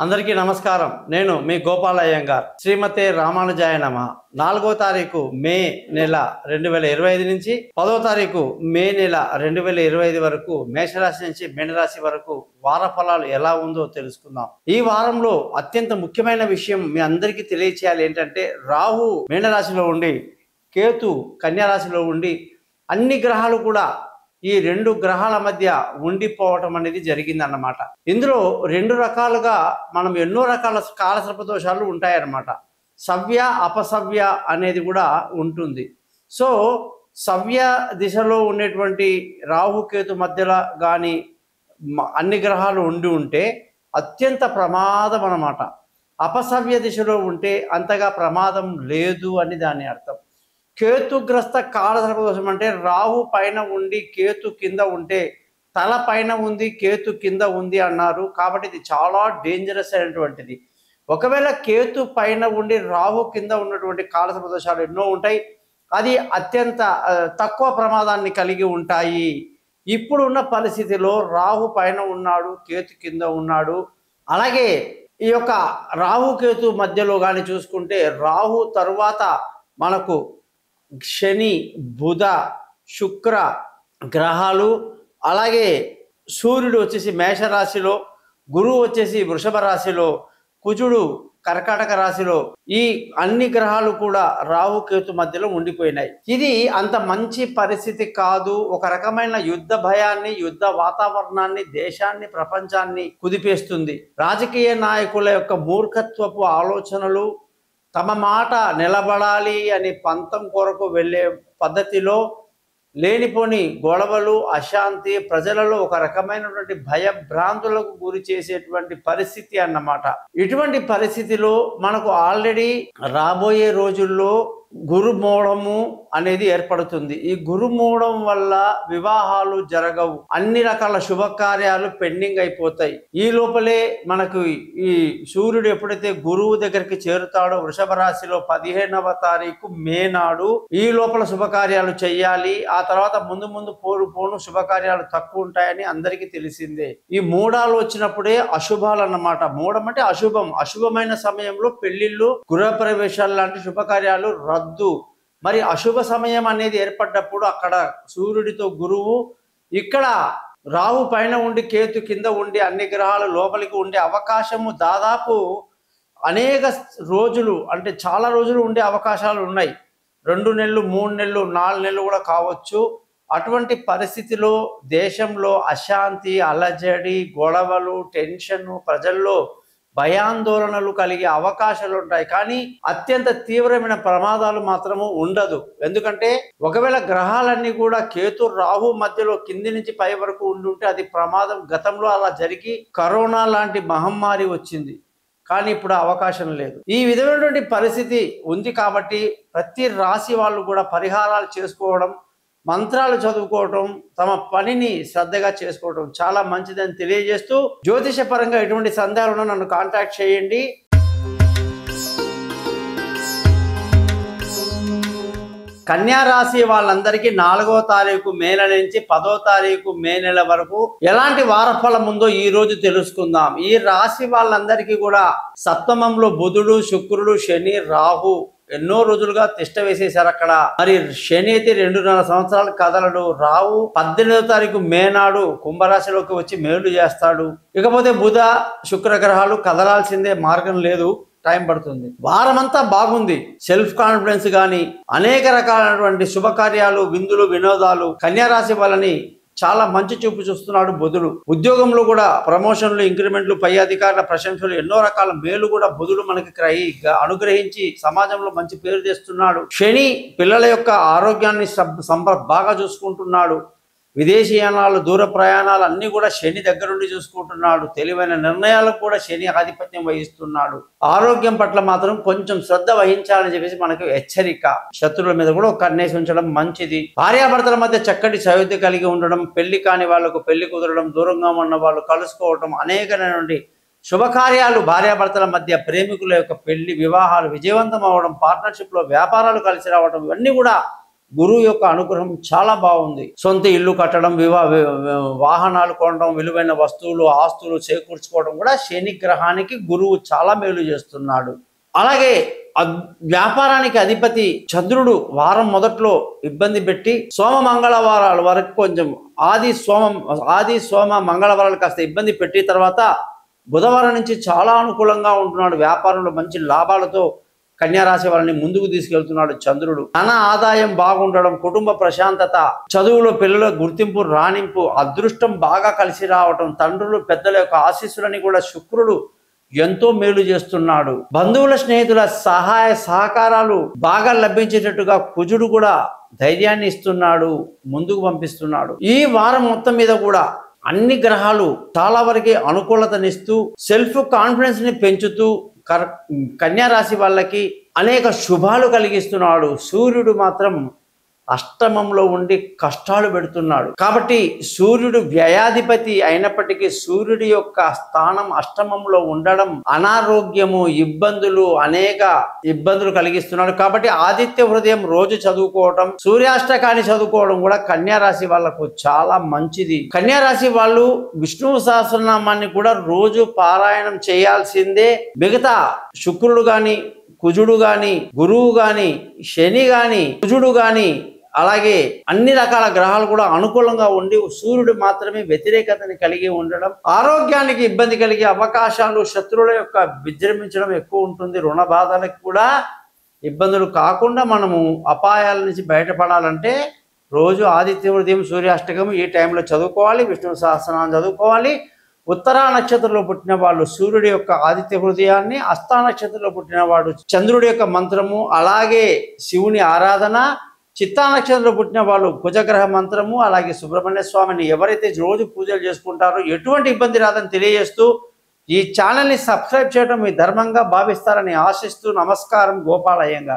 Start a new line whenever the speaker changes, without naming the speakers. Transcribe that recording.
అందరికీ నమస్కారం. నేను మీ గోపాల్ అయ్యంగార్. శ్రీమతే రామానుజాయ నమః. 4వ తారీఖు మే నెల 2025 నుంచి 10వ తారీఖు మే నెల 2025 వరకు మేషరాశి నుంచి మీనరాశి వరకు వార ఫలాలు ఎలా ఉందో తెలుసుకుందాం. ఈ వారంలో అత్యంత ముఖ్యమైన విషయం మీ అందరికీ తెలియచేయాలి ఏంటంటే, రాహు మీనరాశిలో ఉండి కేతు కన్యా రాశిలో ఉండి అన్ని గ్రహాలు కూడా ఈ రెండు గ్రహాల మధ్య ఉండిపోవటం అనేది జరిగిందన్నమాట. ఇందులో రెండు రకాలుగా మనం ఎన్నో రకాల కాలసర్ప దోషాలు ఉంటాయన్నమాట. సవ్య అపసవ్య అనేది కూడా ఉంటుంది. సో సవ్య దిశలో ఉండేటువంటి రాహుకేతు మధ్యలో కానీ అన్ని గ్రహాలు ఉంటే అత్యంత ప్రమాదం అన్నమాట. అపసవ్య దిశలో ఉంటే అంతగా ప్రమాదం లేదు అని దాని అర్థం. కేతుగ్రస్త కాలసర్ప దోషం అంటే రాహు పైన ఉండి కేతు కింద ఉంటే తల పైన ఉంది కేతు కింద ఉంది అన్నారు. కాబట్టి ఇది చాలా డేంజరస్ అయినటువంటిది. ఒకవేళ కేతు పైన ఉండి రాహు కింద ఉన్నటువంటి కాలసర్ప దోషాలు ఎన్నో ఉంటాయి. అది అత్యంత తక్కువ ప్రమాదాన్ని కలిగి ఉంటాయి. ఇప్పుడున్న పరిస్థితిలో రాహు పైన ఉన్నాడు, కేతు కింద ఉన్నాడు. అలాగే ఈ యొక్క రాహు కేతు మధ్యలో కానీ చూసుకుంటే రాహు తరువాత మనకు శని, బుధ, శుక్ర గ్రహాలు, అలాగే సూర్యుడు వచ్చేసి మేషరాశిలో, గురువు వచ్చేసి వృషభ రాశిలో, కుజుడు కర్కాటక రాశిలో, ఈ అన్ని గ్రహాలు కూడా రాహుకేతు మధ్యలో ఉండిపోయినాయి. ఇది అంత మంచి పరిస్థితి కాదు. ఒక రకమైన యుద్ధ భయాన్ని, యుద్ధ వాతావరణాన్ని, దేశాన్ని, ప్రపంచాన్ని కుదిపేస్తుంది. రాజకీయ నాయకుల యొక్క మూర్ఖత్వపు ఆలోచనలు, తమ మాట నిలబడాలి అని పంతం కొరకు వెళ్ళే పద్ధతిలో లేనిపోని గొడవలు, అశాంతి, ప్రజలలో ఒక రకమైనటువంటి భయభ్రాంతులకు గురి చేసేటువంటి పరిస్థితి అన్నమాట. ఇటువంటి పరిస్థితిలో మనకు ఆల్రెడీ రాబోయే రోజుల్లో గురుమూఢము అనేది ఏర్పడుతుంది. ఈ గురుమూఢం వల్ల వివాహాలు జరగవు, అన్ని రకాల శుభకార్యాలు పెండింగ్ అయిపోతాయి. ఈ లోపలే మనకు ఈ సూర్యుడు ఎప్పుడైతే గురువు దగ్గరికి చేరుతాడో వృషభ రాశిలో 15వ తారీఖు మే నాడు ఈ లోపల శుభకార్యాలు చెయ్యాలి. ఆ తర్వాత ముందు ముందు పోను శుభకార్యాలు తక్కువ ఉంటాయని అందరికీ తెలిసిందే. ఈ మూడాలు వచ్చినప్పుడే అశుభాలు అన్నమాట. మూఢం అంటే అశుభం. అశుభమైన సమయంలో పెళ్లిళ్ళు, గృహప్రవేశాలు లాంటి శుభకార్యాలు రద్దు. మరి అశుభ సమయం అనేది ఏర్పడ్డప్పుడు అక్కడ సూర్యుడితో గురువు, ఇక్కడ రాహు పైన ఉండి కేతు కింద ఉండి అన్ని గ్రహాలు లోపలికి ఉండే అవకాశము దాదాపు అనేక రోజులు, అంటే చాలా రోజులు ఉండే అవకాశాలు ఉన్నాయి. 2 నెలలు, 3 నెలలు, 4 నెలలు కూడా కావచ్చు. అటువంటి పరిస్థితిలో దేశంలో అశాంతి, అలజడి, గొడవలు, టెన్షన్, ప్రజల్లో భయాందోళనలు కలిగే అవకాశాలు ఉంటాయి. కానీ అత్యంత తీవ్రమైన ప్రమాదాలు మాత్రము ఉండదు. ఎందుకంటే ఒకవేళ గ్రహాలన్నీ కూడా కేతు రాహు మధ్యలో కింది నుంచి పై వరకు ఉండుంటే అది ప్రమాదం. గతంలో అలా జరిగి కరోనా లాంటి మహమ్మారి వచ్చింది, కానీ ఇప్పుడు అవకాశం లేదు. ఈ విధమైనటువంటి పరిస్థితి ఉంది కాబట్టి ప్రతి రాశి వాళ్ళు కూడా పరిహారాలు చేసుకోవడం, మంత్రాలు చదువుకోవటం, తమ పనిని శ్రద్ధగా చేసుకోవటం చాలా మంచిదని తెలియజేస్తూ, జ్యోతిష పరంగా ఎటువంటి సందేహాలను నన్ను కాంటాక్ట్ చేయండి. కన్యా రాశి వాళ్ళందరికీ 4వ తారీఖు మే నెల నుంచి 10వ తారీఖు మే నెల వరకు ఎలాంటి వారఫలం ఉందో ఈ రోజు తెలుసుకుందాం. ఈ రాశి వాళ్ళందరికీ కూడా సప్తమంలో బుధుడు, శుక్రుడు, శని, రాహు ఎన్నో రోజులుగా తిష్ట వేసేశారు అక్కడ. మరి శని అయితే 2.5 సంవత్సరాలు కదలడు. రాహు 18వ తారీఖు మే నాడు కుంభరాశిలోకి వచ్చి మేలు చేస్తాడు. ఇకపోతే బుధ, శుక్ర గ్రహాలు కదలాల్సిందే, మార్గం లేదు, టైం పడుతుంది. వారమంతా బాగుంది. సెల్ఫ్ కాన్ఫిడెన్స్ కానీ అనేక రకాలైనటువంటి శుభకార్యాలు, విందులు, వినోదాలు కన్యా రాశి వాళ్ళని చాలా మంచి చూపు చూస్తున్నాడు బుధుడు. ఉద్యోగంలో కూడా ప్రమోషన్లు, ఇంక్రిమెంట్లు, పై అధికారుల ప్రశంసలు, ఎన్నో రకాల మేలు కూడా బుధుడు మనకి అనుగ్రహించి సమాజంలో మంచి పేరు తెస్తున్నాడు. శని పిల్లల యొక్క ఆరోగ్యాన్ని బాగా చూసుకుంటున్నాడు. విదేశీయానాలు, దూర ప్రయాణాలు అన్ని కూడా శని దగ్గరుండి చూసుకుంటున్నాడు. తెలివైన నిర్ణయాలకు కూడా శని ఆధిపత్యం వహిస్తున్నాడు. ఆరోగ్యం పట్ల మాత్రం కొంచెం శ్రద్ధ వహించాలని చెప్పేసి మనకు హెచ్చరిక. శత్రువుల మీద కూడా ఒక కన్నేసి ఉంచడం మంచిది. భార్యాభర్తల మధ్య చక్కటి సయోధ్య కలిగి ఉండడం, పెళ్లి కాని వాళ్లకు పెళ్లి కుదరడం, దూరంగా ఉన్న వాళ్ళు కలుసుకోవడం, అనేకమైనటువంటి శుభకార్యాలు, భార్యాభర్తల మధ్య ప్రేమికుల యొక్క పెళ్లి, వివాహాలు విజయవంతం అవ్వడం, పార్ట్నర్షిప్ లో వ్యాపారాలు కలిసి రావడం, ఇవన్నీ కూడా గురువు యొక్క అనుగ్రహం చాలా బాగుంది. సొంత ఇల్లు కట్టడం, వాహనాలు కొనడం, విలువైన వస్తువులు ఆస్తులు చేకూర్చుకోవడం కూడా శని గ్రహానికి గురువు చాలా మేలు చేస్తున్నాడు. అలాగే వ్యాపారానికి అధిపతి చంద్రుడు వారం మొదట్లో ఇబ్బంది పెట్టి సోమ మంగళవారాల వరకు కొంచెం ఆది సోమ మంగళవారాలు కాస్త ఇబ్బంది పెట్టి తర్వాత బుధవారం నుంచి చాలా అనుకూలంగా ఉంటున్నాడు. వ్యాపారంలో మంచి లాభాలతో కన్యారాశి వారిని ముందుకు తీసుకెళ్తున్నాడు చంద్రుడు. ధన ఆదాయం బాగుండడం, కుటుంబ ప్రశాంతత, చదువులో పిల్లల గుర్తింపు, రాణింపు, అదృష్టం బాగా కలిసి రావటం, తండ్రులు పెద్దల యొక్క ఆశీస్సులని కూడా శుక్రుడు ఎంతో మేలు చేస్తున్నాడు. బంధువుల స్నేహితుల సహాయ సహకారాలు బాగా లభించేటట్టుగా కుజుడు కూడా ధైర్యాన్ని ఇస్తున్నాడు, ముందుకు పంపిస్తున్నాడు. ఈ వారం మొత్తం మీద కూడా అన్ని గ్రహాలు చాలా వరకు అనుకూలతనిస్తూ సెల్ఫ్ కాన్ఫిడెన్స్ ని పెంచుతూ కన్యా రాశి వాళ్ళకి అనేక శుభాలు కలిగిస్తున్నాడు. సూర్యుడు మాత్రం అష్టమంలో ఉండి కష్టాలు పెడుతున్నాడు. కాబట్టి సూర్యుడు వ్యయాధిపతి అయినప్పటికీ సూర్యుడి యొక్క స్థానం అష్టమంలో ఉండడం అనారోగ్యము, అనేక ఇబ్బందులు కలిగిస్తున్నాడు. కాబట్టి ఆదిత్య హృదయం రోజు చదువుకోవడం, సూర్యాష్టకాన్ని చదువుకోవడం కూడా కన్యా రాశి వాళ్లకు చాలా మంచిది. కన్యా రాశి వాళ్ళు విష్ణు సహస్రనామాన్ని కూడా రోజు పారాయణం చేయాల్సిందే. మిగతా శుక్రుడు గాని, కుజుడు గాని, గురువు గాని, శని గాని, కుజుడు గాని, అలాగే అన్ని రకాల గ్రహాలు కూడా అనుకూలంగా ఉండి సూర్యుడు మాత్రమే వ్యతిరేకతని కలిగి ఉండడం, ఆరోగ్యానికి ఇబ్బంది కలిగే అవకాశాలు, శత్రువుల యొక్క విజృంభించడం ఎక్కువ ఉంటుంది. రుణ బాధలకు కూడా ఇబ్బందులు కాకుండా మనము అపాయాల నుంచి బయటపడాలంటే రోజు ఆదిత్య హృదయం, సూర్యాష్టకం ఈ టైంలో చదువుకోవాలి. విష్ణు సహస్రనామం చదువుకోవాలి. ఉత్తరా నక్షత్రంలో పుట్టిన వాళ్ళు సూర్యుడి యొక్క ఆదిత్య హృదయాన్ని, హస్తా నక్షత్రంలో పుట్టిన వాడు చంద్రుడి యొక్క మంత్రము, అలాగే శివుని ఆరాధన, చిత్తా నక్షత్రంలో పుట్టిన వాళ్ళు కుజగ్రహ మంత్రము, అలాగే సుబ్రహ్మణ్య స్వామిని ఎవరైతే రోజు పూజలు చేసుకుంటారో ఎటువంటి ఇబ్బంది రాదని తెలియజేస్తూ ఈ ఛానల్ని సబ్స్క్రైబ్ చేయడం మీ ధర్మంగా భావిస్తారని ఆశిస్తూ నమస్కారం. గోపాల్ అయ్యంగార్.